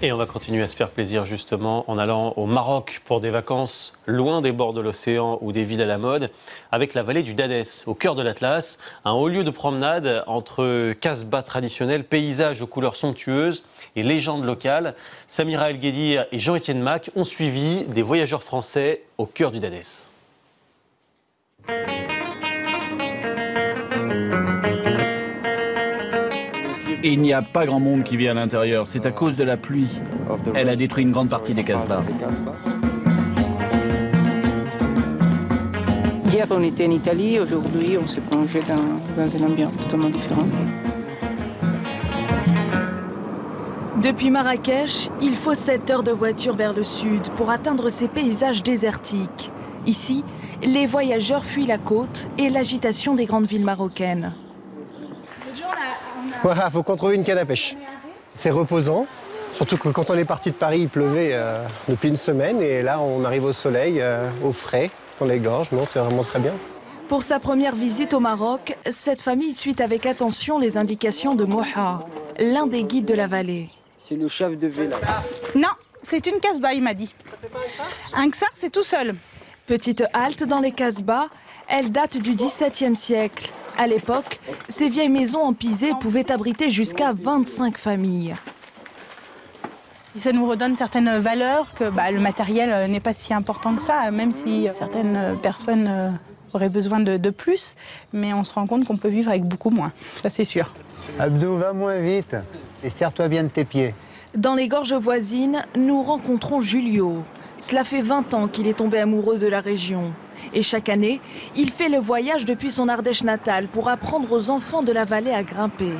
Et on va continuer à se faire plaisir justement en allant au Maroc pour des vacances loin des bords de l'océan ou des villes à la mode, avec la vallée du Dadès, au cœur de l'Atlas, un haut lieu de promenade entre casbah traditionnels, paysages aux couleurs somptueuses et légendes locales. Samira El Guedi et Jean-Étienne Mac ont suivi des voyageurs français au cœur du Dadès. Il n'y a pas grand monde qui vit à l'intérieur, c'est à cause de la pluie. Elle a détruit une grande partie des casbahs. Hier on était en Italie, aujourd'hui on s'est plongé dans une ambiance totalement différente. Depuis Marrakech, il faut 7 heures de voiture vers le sud pour atteindre ces paysages désertiques. Ici, les voyageurs fuient la côte et l'agitation des grandes villes marocaines. Il faut qu'on trouve une canne à pêche. C'est reposant, surtout que quand on est parti de Paris, il pleuvait depuis une semaine et là on arrive au soleil, au frais, dans les gorges. Non, c'est vraiment très bien. Pour sa première visite au Maroc, cette famille suit avec attention les indications de Moha, l'un des guides de la vallée. C'est le chef de village. Non, c'est une casbah, il m'a dit. Un ksar, c'est tout seul. Petite halte dans les casbahs, elle date du XVIIe siècle. À l'époque, ces vieilles maisons en pisé pouvaient abriter jusqu'à 25 familles. Ça nous redonne certaines valeurs, que le matériel n'est pas si important que ça, même si certaines personnes auraient besoin de plus. Mais on se rend compte qu'on peut vivre avec beaucoup moins, ça c'est sûr. Abdou, va moins vite et serre-toi bien de tes pieds. Dans les gorges voisines, nous rencontrons Julio. Cela fait 20 ans qu'il est tombé amoureux de la région. Et chaque année, il fait le voyage depuis son Ardèche natale pour apprendre aux enfants de la vallée à grimper.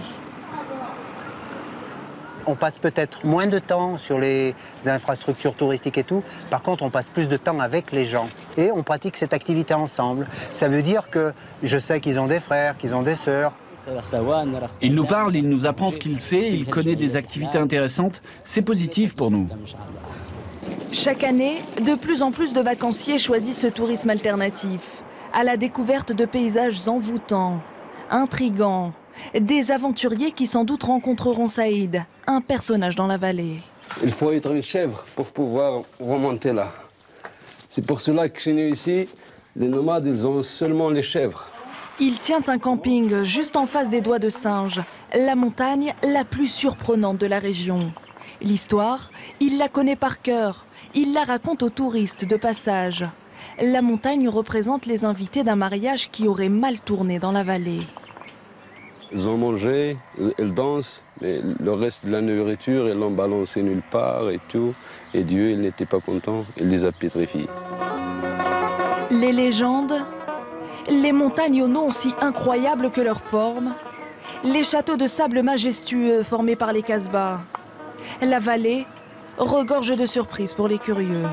On passe peut-être moins de temps sur les infrastructures touristiques et tout. Par contre, on passe plus de temps avec les gens. Et on pratique cette activité ensemble. Ça veut dire que je sais qu'ils ont des frères, qu'ils ont des sœurs. Il nous parle, il nous apprend ce qu'il sait, il connaît des activités intéressantes. C'est positif pour nous. Chaque année, de plus en plus de vacanciers choisissent ce tourisme alternatif, à la découverte de paysages envoûtants, intrigants, des aventuriers qui sans doute rencontreront Saïd, un personnage dans la vallée. Il faut être une chèvre pour pouvoir remonter là. C'est pour cela que chez nous ici, les nomades, ils ont seulement les chèvres. Il tient un camping juste en face des Doigts de Singe, la montagne la plus surprenante de la région. L'histoire, il la connaît par cœur. Il la raconte aux touristes de passage. La montagne représente les invités d'un mariage qui aurait mal tourné dans la vallée. Ils ont mangé, ils dansent, mais le reste de la nourriture, ils l'ont balancé nulle part et tout. Et Dieu, il n'était pas content, il les a pétrifiés. Les légendes, les montagnes aux noms aussi incroyables que leur forme, les châteaux de sable majestueux formés par les casbahs. La vallée regorge de surprises pour les curieux.